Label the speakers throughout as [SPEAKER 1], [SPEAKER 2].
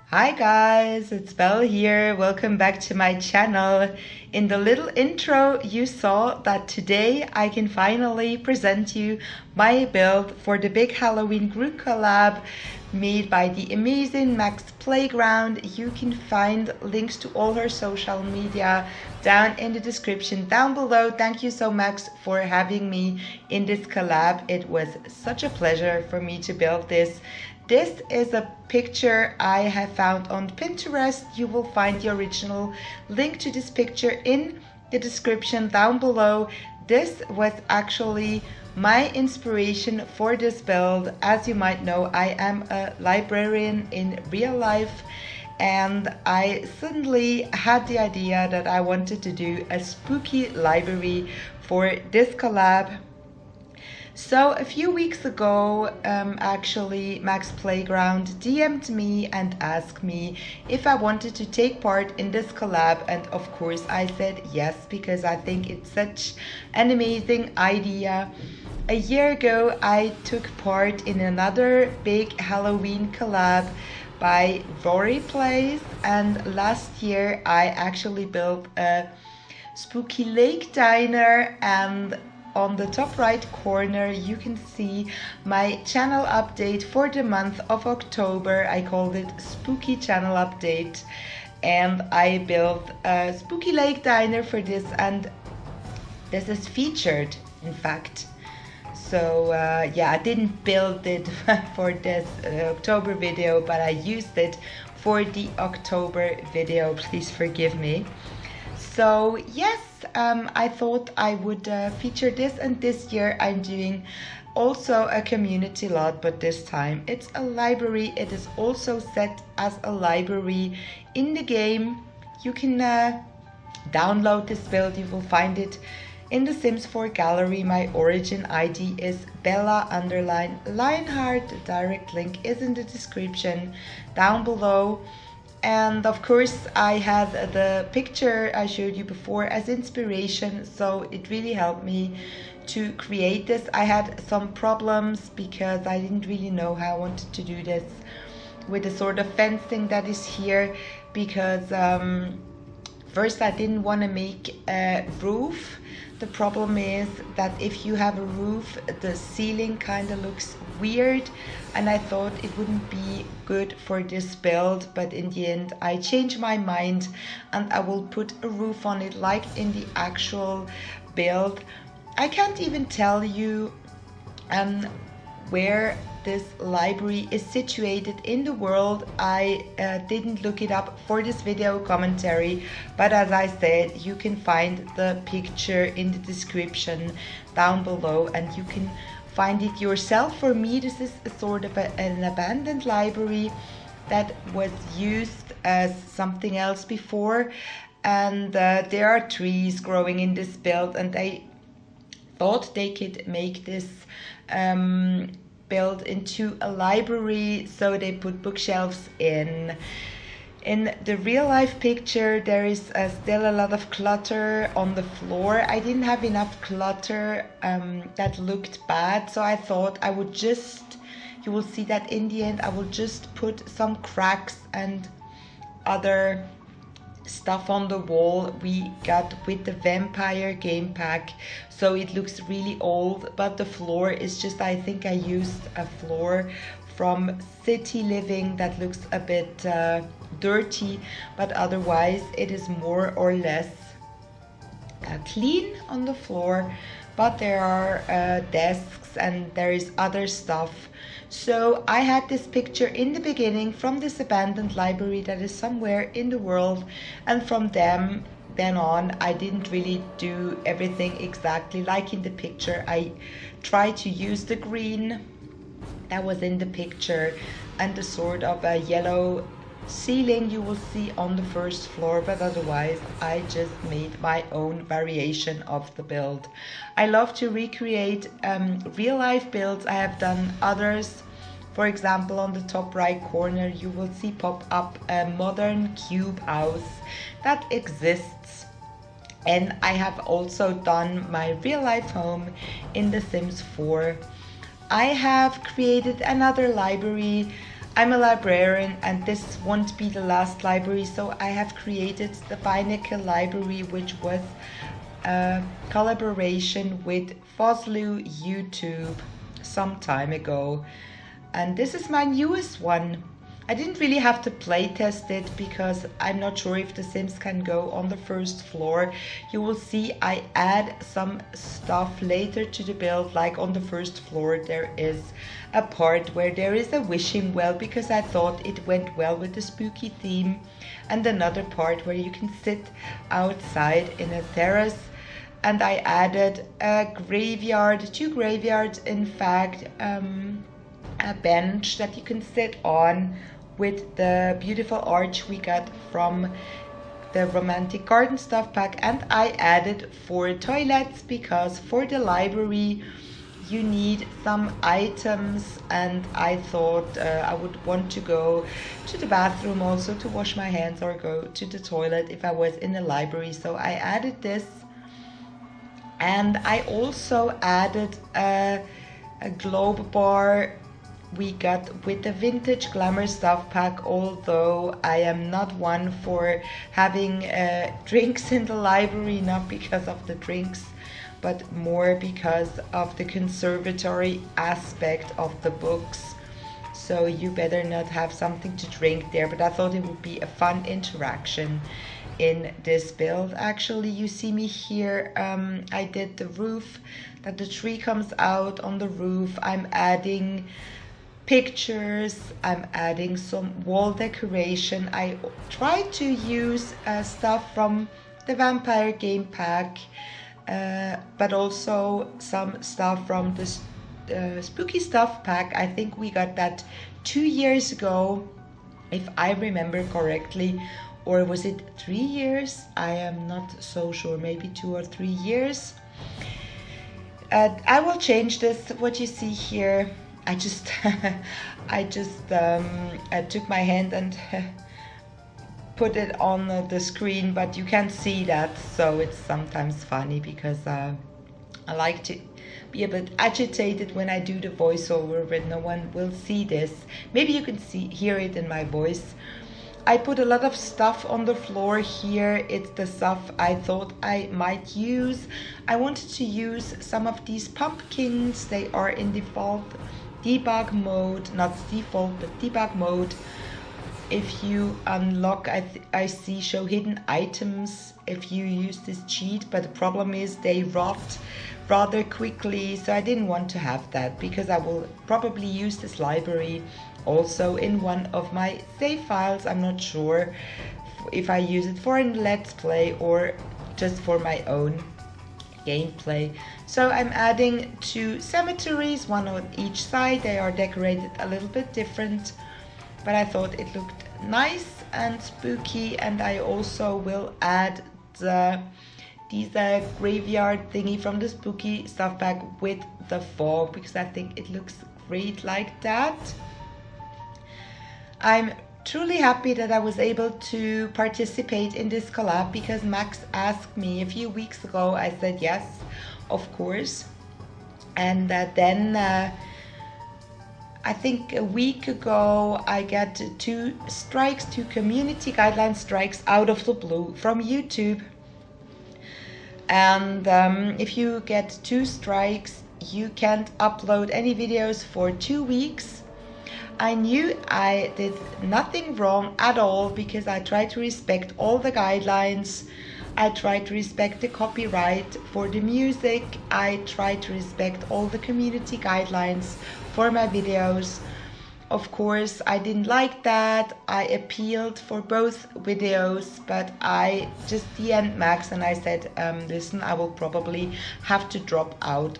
[SPEAKER 1] Hi guys, it's Belle here. Welcome back to my channel. In the little intro you saw that today I can finally present you my build for the big Halloween group collab made by the amazing Max Playground. You can find links to all her social media down in the description down below. Thank you so much for having me in this collab. It was such a pleasure for me to build this. This is a picture I have found on Pinterest. You will find the original link to this picture in the description down below. This was actually my inspiration for this build. As you might know, I am a librarian in real life, and I suddenly had the idea that I wanted to do a spooky library for this collab. So a few weeks ago, actually, Max Playground DM'd me and asked me if I wanted to take part in this collab, and of course I said yes, because I think it's such an amazing idea. A year ago I took part in another big Halloween collab by Rory Plays, and last year I actually built a spooky lake diner, and on the top right corner you can see my channel update for the month of October. I called it Spooky Channel Update, and I built a spooky lake diner for this, and this is featured in fact. So yeah, I didn't build it for this October video, but I used it for the October video. Please forgive me. So yes, I thought I would feature this, and this year I'm doing also a community lot, but this time it's a library. It is also set as a library in the game. You can download this build. You will find it in the Sims 4 gallery. My origin ID is Bella_Lionheart. The direct link is in the description down below. And of course I had the picture I showed you before as inspiration, so it really helped me to create this. I had some problems because I didn't really know how I wanted to do this with the sort of fencing that is here, because first I didn't want to make a roof. The problem is that if you have a roof, the ceiling kind of looks weird, and I thought it wouldn't be good for this build, but in the end I changed my mind and I will put a roof on it like in the actual build. I can't even tell you where this library is situated in the world. I didn't look it up for this video commentary, but as I said, you can find the picture in the description down below and you can find it yourself. For me, this is a sort of an abandoned library that was used as something else before, and there are trees growing in this build, and I thought they could make this build into a library, so they put bookshelves in. In the real life picture there is still a lot of clutter on the floor. I didn't have enough clutter that looked bad, so I thought I would just, you will see that in the end I will just put some cracks and other stuff on the wall we got with the vampire game pack, so it looks really old, but the floor is just, I think I used a floor from City Living that looks a bit dirty, but otherwise it is more or less clean on the floor, but there are desks and there is other stuff. So I had this picture in the beginning from this abandoned library that is somewhere in the world, and from then on I didn't really do everything exactly like in the picture. I tried to use the green that was in the picture and the sort of a yellow ceiling you will see on the first floor, but otherwise I just made my own variation of the build. I love to recreate real life builds. I have done others. For example, on the top right corner you will see pop up a modern cube house that exists, and I have also done my real life home in The Sims 4. I have created another library. I'm a librarian and this won't be the last library, so I have created the Binnacle library, which was a collaboration with Foslu YouTube some time ago. And this is my newest one. I didn't really have to play test it because I'm not sure if the Sims can go on the first floor. You will see I add some stuff later to the build, like on the first floor there is a part where there is a wishing well because I thought it went well with the spooky theme, and another part where you can sit outside in a terrace. And I added a graveyard, 2 graveyards in fact, a bench that you can sit on with the beautiful arch we got from the Romantic Garden Stuff Pack. And I added 4 toilets because for the library you need some items, and I thought I would want to go to the bathroom also to wash my hands or go to the toilet if I was in the library. So I added this, and I also added a globe bar we got with the Vintage Glamour Stuff Pack, although I am not one for having drinks in the library, not because of the drinks, but more because of the conservatory aspect of the books. So you better not have something to drink there, but I thought it would be a fun interaction in this build. Actually, you see me here, I did the roof, that the tree comes out on the roof. I'm adding pictures, I'm adding some wall decoration. I tried to use stuff from the Vampire game pack, but also some stuff from this Spooky Stuff pack. I think we got that 2 years ago, if I remember correctly, or was it 3 years? I am not so sure, maybe 2 or 3 years. I will change this, what you see here. I just took my hand and put it on the screen, but you can't see that, so it's sometimes funny because I like to be a bit agitated when I do the voiceover, but no one will see this. Maybe you can hear it in my voice. I put a lot of stuff on the floor here. It's the stuff I thought I might use. I wanted to use some of these pumpkins. They are in default debug mode, not default, but debug mode. If you unlock, I see show hidden items if you use this cheat, but the problem is they rot rather quickly, so I didn't want to have that because I will probably use this library also in one of my save files. I'm not sure if I use it for a let's play or just for my own gameplay. So I'm adding 2 cemeteries, one on each side. They are decorated a little bit different, but I thought it looked nice and spooky. And I also will add these graveyard thingy from the Spooky Stuff Pack with the fog because I think it looks great like that. I'm truly happy that I was able to participate in this collab because Max asked me a few weeks ago. I said yes, of course. And then I think a week ago I got 2 community guideline strikes out of the blue from YouTube. And if you get 2 strikes, you can't upload any videos for 2 weeks. I knew I did nothing wrong at all because I tried to respect all the guidelines. I try to respect the copyright for the music. I try to respect all the community guidelines for my videos. Of course, I didn't like that. I appealed for both videos, but I just DM'd Max and I said, listen, I will probably have to drop out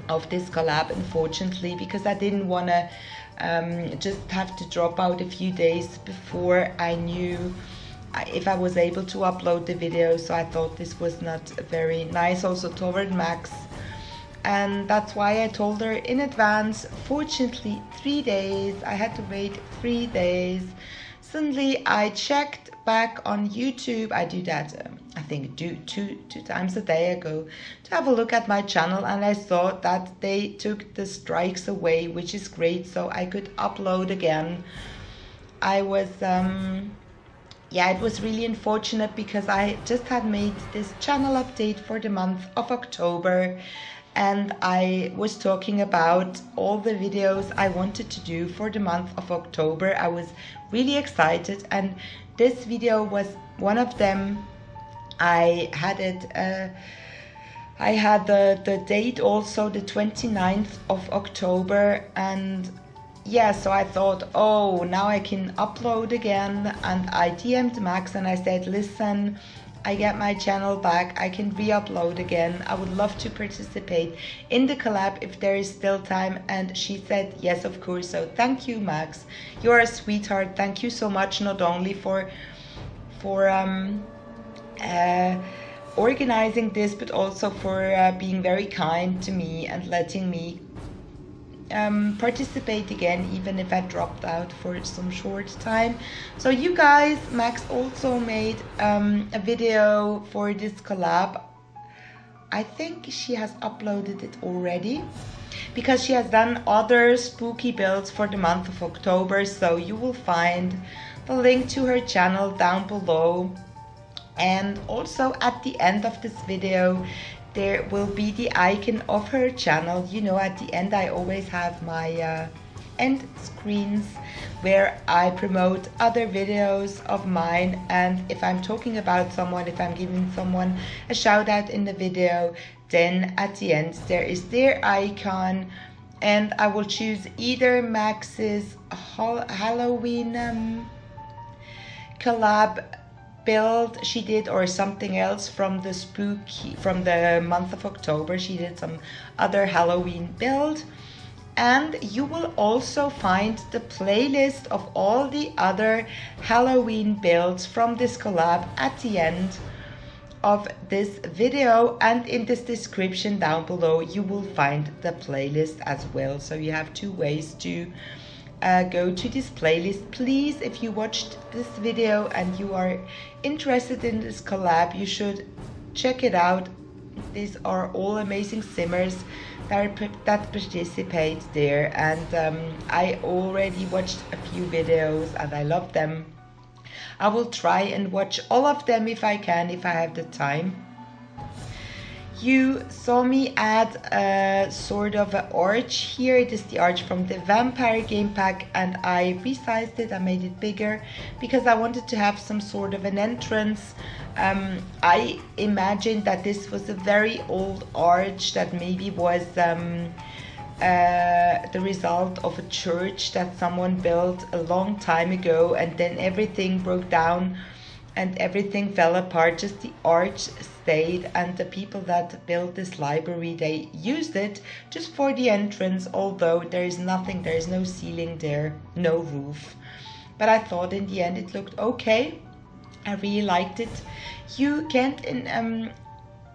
[SPEAKER 1] of this collab, unfortunately, because I didn't want to just have to drop out a few days before I knew if I was able to upload the video. So I thought this was not very nice also toward Max. And that's why I told her in advance. Fortunately, 3 days. I had to wait 3 days. Suddenly, I checked back on YouTube. I do that, I think, two times a day. I go to have a look at my channel, and I saw that they took the strikes away, which is great. So I could upload again. I was, yeah, it was really unfortunate because I just had made this channel update for the month of October. And I was talking about all the videos I wanted to do for the month of October. I was really excited, and this video was one of them. I had it, I had the date also, the 29th of October, and yeah, so I thought, oh, now I can upload again. And I DM'd Max and I said, listen, I get my channel back, I can re-upload again. I would love to participate in the collab if there is still time. And she said yes, of course. So thank you, Max, you're a sweetheart. Thank you so much, not only for organizing this, but also for being very kind to me and letting me participate again, even if I dropped out for some short time. So you guys, Max also made a video for this collab. I think she has uploaded it already because she has done other spooky builds for the month of October. So you will find the link to her channel down below, and also at the end of this video there will be the icon of her channel. You know, at the end I always have my end screens where I promote other videos of mine, and if I'm talking about someone, if I'm giving someone a shout out in the video, then at the end there is their icon, and I will choose either Max's Halloween collab build she did, or something else from the month of October. She did some other Halloween build, and you will also find the playlist of all the other Halloween builds from this collab at the end of this video, and in this description down below you will find the playlist as well. So you have 2 ways to go to this playlist. Please, if you watched this video and you are interested in this collab, you should check it out. These are all amazing simmers that participate there, and I already watched a few videos and I love them. I will try and watch all of them if I can, if I have the time. You saw me add a sort of an arch here. It is the arch from the Vampire game pack, and I resized it. I made it bigger because I wanted to have some sort of an entrance. I imagined that this was a very old arch that maybe was the result of a church that someone built a long time ago, and then everything broke down and everything fell apart. Just the arch stayed, and the people that built this library, they used it just for the entrance, although there is nothing, there is no ceiling there, no roof. But I thought in the end it looked okay. I really liked it. You can't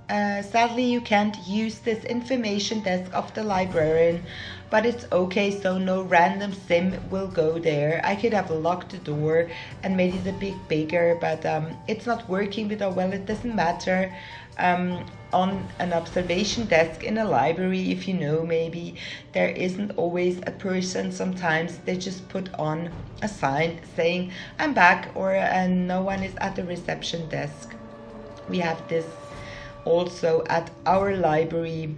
[SPEAKER 1] sadly you can't use this information desk of the librarian, but it's okay, so no random sim will go there. I could have locked the door and made it a bit bigger, but it's not working. But oh well, it doesn't matter. On an observation desk in a library, if you know, maybe there isn't always a person. Sometimes they just put on a sign saying I'm back, or no one is at the reception desk. We have this also at our library.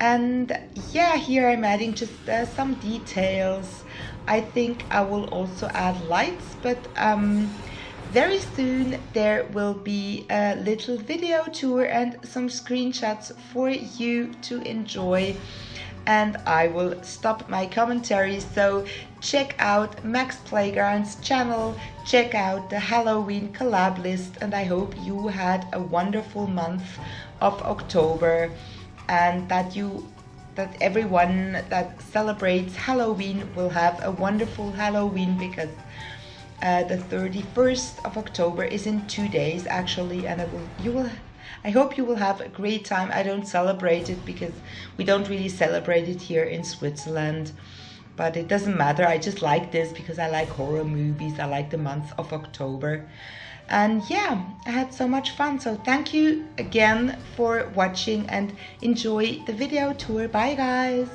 [SPEAKER 1] And yeah, here I'm adding just some details. I think I will also add lights, but very soon there will be a little video tour and some screenshots for you to enjoy. And I will stop my commentary, so check out Max Playground's channel, check out the Halloween collab list, and I hope you had a wonderful month of October, and that everyone that celebrates Halloween will have a wonderful Halloween, because the 31st of October is in 2 days actually, and I hope you will have a great time. I don't celebrate it because we don't really celebrate it here in Switzerland, but it doesn't matter. I just like this because I like horror movies. I like the month of October. And yeah, I had so much fun. So thank you again for watching and enjoy the video tour. Bye guys.